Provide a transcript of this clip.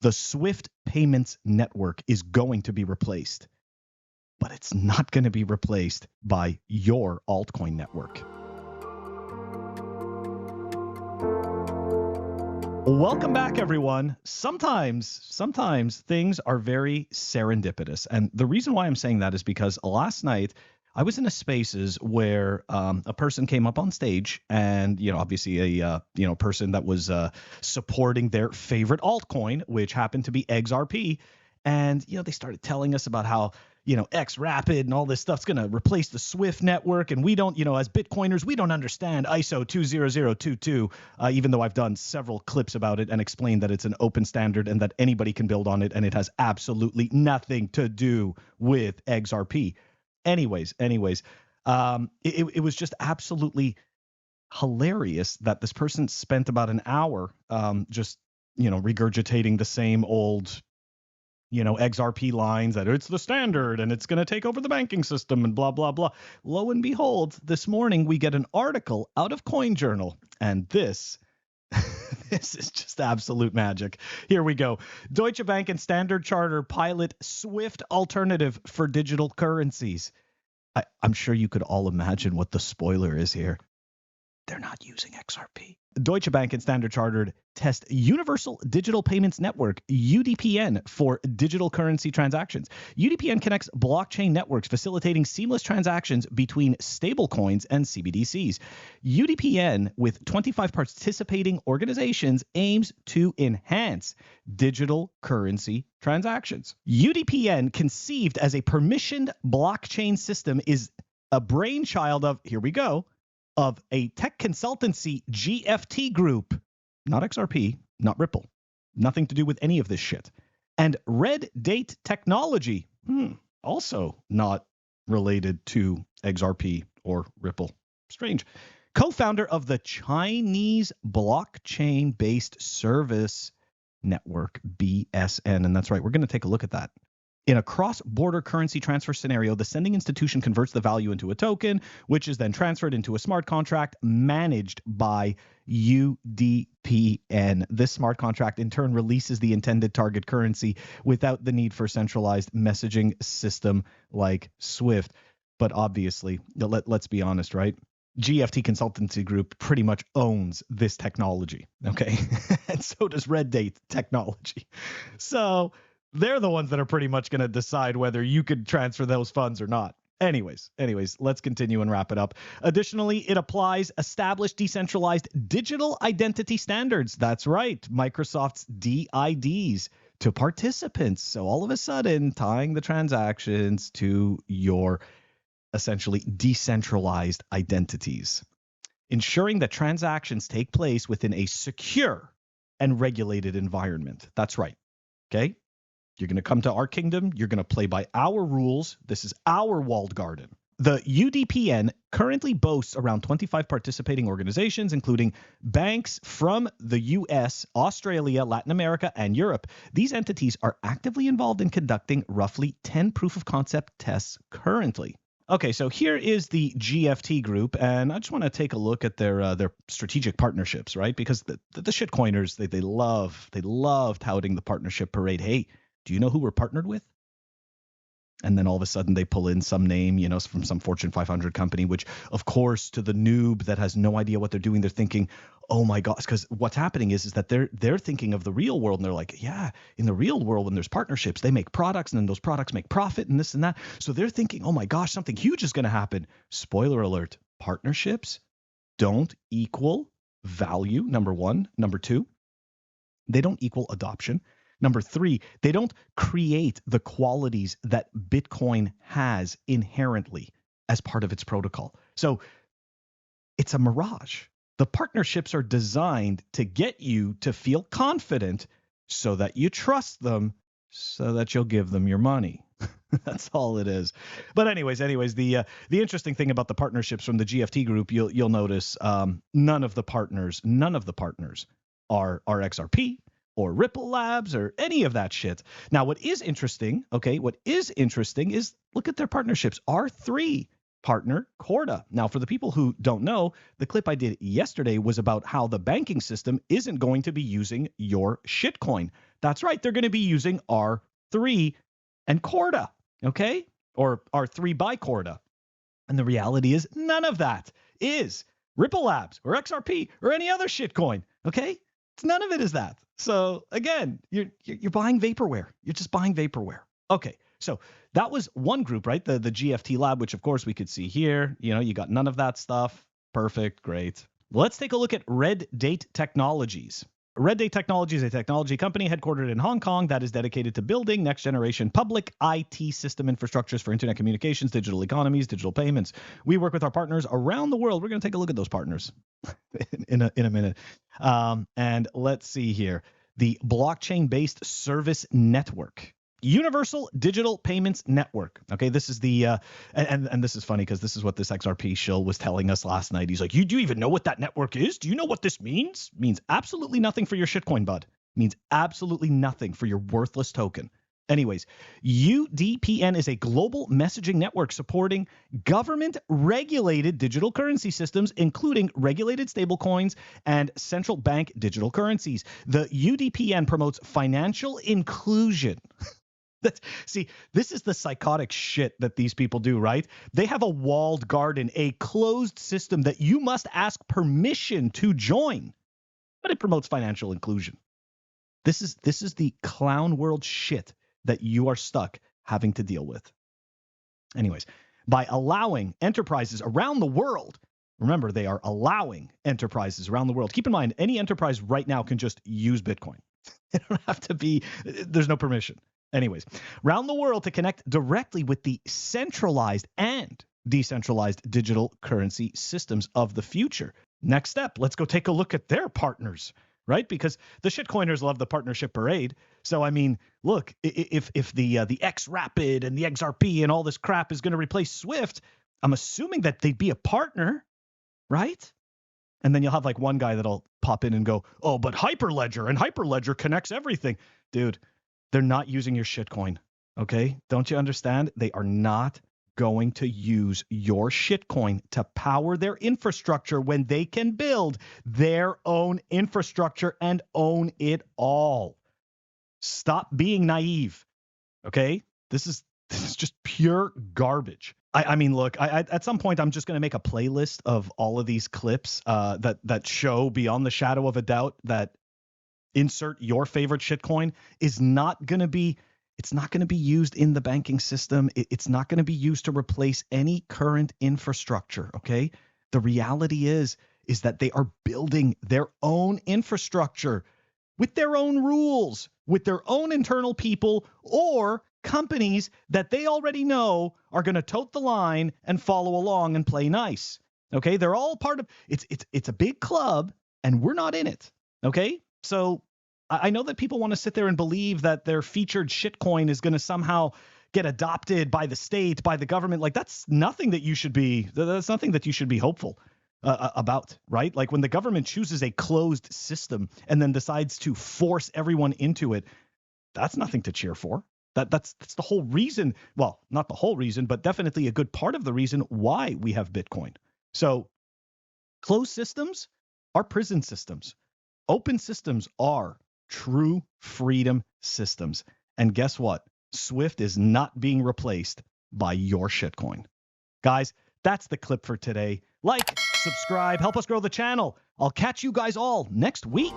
The SWIFT payments network is going to be replaced, but it's not going to be replaced by your altcoin network. Welcome back, everyone. Sometimes things are very serendipitous. And the reason why I'm saying that is because last night I was in a spaces where a person came up on stage and, obviously a person that was supporting their favorite altcoin, which happened to be XRP. And, they started telling us about how, XRapid and all this stuff's going to replace the SWIFT network. And we don't, as Bitcoiners, we don't understand ISO 20022, even though I've done several clips about it and explained that it's an open standard and that anybody can build on it. And it has absolutely nothing to do with XRP. Anyways, it was just absolutely hilarious that this person spent about an hour just, regurgitating the same old XRP lines that it's the standard and it's going to take over the banking system and blah, blah, blah. Lo and behold, this morning we get an article out of Coin Journal, and this is just absolute magic. Here we go. Deutsche Bank and Standard Chartered pilot SWIFT alternative for digital currencies. I'm sure you could all imagine what the spoiler is here. They're not using XRP. Deutsche Bank and Standard Chartered test Universal Digital Payments Network, UDPN, for digital currency transactions. UDPN connects blockchain networks, facilitating seamless transactions between stablecoins and CBDCs. UDPN, with 25 participating organizations, aims to enhance digital currency transactions. UDPN, conceived as a permissioned blockchain system, is a brainchild of, here we go, of a tech consultancy, GFT Group, not XRP, not Ripple, nothing to do with any of this shit, and Reddate Technology, also not related to XRP or Ripple. Strange. Co-founder of the Chinese blockchain-based service network, BSN, and that's right, we're going to take a look at that. In a cross-border currency transfer scenario, the sending institution converts the value into a token, which is then transferred into a smart contract managed by UDPN. This smart contract, in turn, releases the intended target currency without the need for a centralized messaging system like SWIFT. But obviously, let's be honest, right? GFT Consultancy Group pretty much owns this technology, okay? And so does Reddate Technology. So they're the ones that are pretty much going to decide whether you could transfer those funds or not. Anyways, let's continue and wrap it up. Additionally, it applies established decentralized digital identity standards. That's right, Microsoft's DIDs to participants. So all of a sudden, tying the transactions to your essentially decentralized identities, ensuring that transactions take place within a secure and regulated environment. That's right. Okay. You're going to come to our kingdom. You're going to play by our rules. This is our walled garden. The UDPN currently boasts around 25 participating organizations, including banks from the US, Australia, Latin America, and Europe. These entities are actively involved in conducting roughly 10 proof of concept tests currently. Okay, so here is the GFT Group, and I just want to take a look at their strategic partnerships, right? Because the shitcoiners, they love touting the partnership parade. Hey, do you know who we're partnered with? And then all of a sudden they pull in some name, from some Fortune 500 company, which of course to the noob that has no idea what they're doing, they're thinking, oh my gosh, because what's happening is that they're thinking of the real world, and they're like, yeah, in the real world when there's partnerships, they make products and then those products make profit and this and that. So they're thinking, oh my gosh, something huge is going to happen. Spoiler alert, partnerships don't equal value, number one. Number two, they don't equal adoption. Number three, they don't create the qualities that Bitcoin has inherently as part of its protocol. So it's a mirage. The partnerships are designed to get you to feel confident so that you trust them, so that you'll give them your money. That's all it is. But anyways, the interesting thing about the partnerships from the GFT Group, you'll notice none of the partners are XRP or Ripple Labs or any of that shit. Now, what is interesting is look at their partnerships. R3 partner Corda. Now, for the people who don't know, the clip I did yesterday was about how the banking system isn't going to be using your shitcoin. That's right. They're going to be using R3 and Corda, okay? Or R3 by Corda. And the reality is none of that is Ripple Labs or XRP or any other shitcoin, okay? It's none of it is that. So again, you're buying vaporware. You're just buying vaporware. Okay, so that was one group, right? The GFT lab, which of course we could see here. You know, you got none of that stuff. Perfect, great. Let's take a look at Reddate Technologies. Reddate Technologies is a technology company headquartered in Hong Kong that is dedicated to building next-generation public IT system infrastructures for internet communications, digital economies, digital payments. We work with our partners around the world. We're going to take a look at those partners in a minute. And let's see here. The blockchain-based service network. Universal Digital Payments Network. Okay, this is the and this is funny because this is what this XRP shill was telling us last night. He's like, do you even know what that network is? Do you know what this means? Means absolutely nothing for your shitcoin, bud. Means absolutely nothing for your worthless token. Anyways, UDPN is a global messaging network supporting government-regulated digital currency systems, including regulated stablecoins and central bank digital currencies. The UDPN promotes financial inclusion. See, this is the psychotic shit that these people do, right? They have a walled garden, a closed system that you must ask permission to join, but it promotes financial inclusion. This is the clown world shit that you are stuck having to deal with. Anyways, by allowing enterprises around the world, remember, they are allowing enterprises around the world. Keep in mind, any enterprise right now can just use Bitcoin. They don't have to be, there's no permission. Anyways, around the world to connect directly with the centralized and decentralized digital currency systems of the future. Next step, let's go take a look at their partners, right? Because the shitcoiners love the partnership parade. So, I mean, look, if the XRapid and the XRP and all this crap is going to replace Swift, I'm assuming that they'd be a partner, right? And then you'll have like one guy that'll pop in and go, oh, but Hyperledger, and Hyperledger connects everything. Dude, they're not using your shitcoin, okay? Don't you understand? They are not going to use your shitcoin to power their infrastructure when they can build their own infrastructure and own it all. Stop being naive, okay? This is just pure garbage. I mean, look, at some point, I'm just going to make a playlist of all of these clips that show beyond the shadow of a doubt that insert your favorite shitcoin is not going to be, it's not going to be used in the banking system. It's not going to be used to replace any current infrastructure, okay? The reality is that they are building their own infrastructure with their own rules, with their own internal people or companies that they already know are going to tote the line and follow along and play nice, okay? They're all part of, it's a big club and we're not in it, okay? So I know that people want to sit there and believe that their featured shitcoin is going to somehow get adopted by the state, by the government. Like that's nothing that you should be hopeful about, right? Like when the government chooses a closed system and then decides to force everyone into it, that's nothing to cheer for. That's the whole reason. Well, not the whole reason, but definitely a good part of the reason why we have Bitcoin. So closed systems are prison systems. Open systems are true freedom systems. And guess what? Swift is not being replaced by your shitcoin. Guys, that's the clip for today. Like, subscribe, help us grow the channel. I'll catch you guys all next week.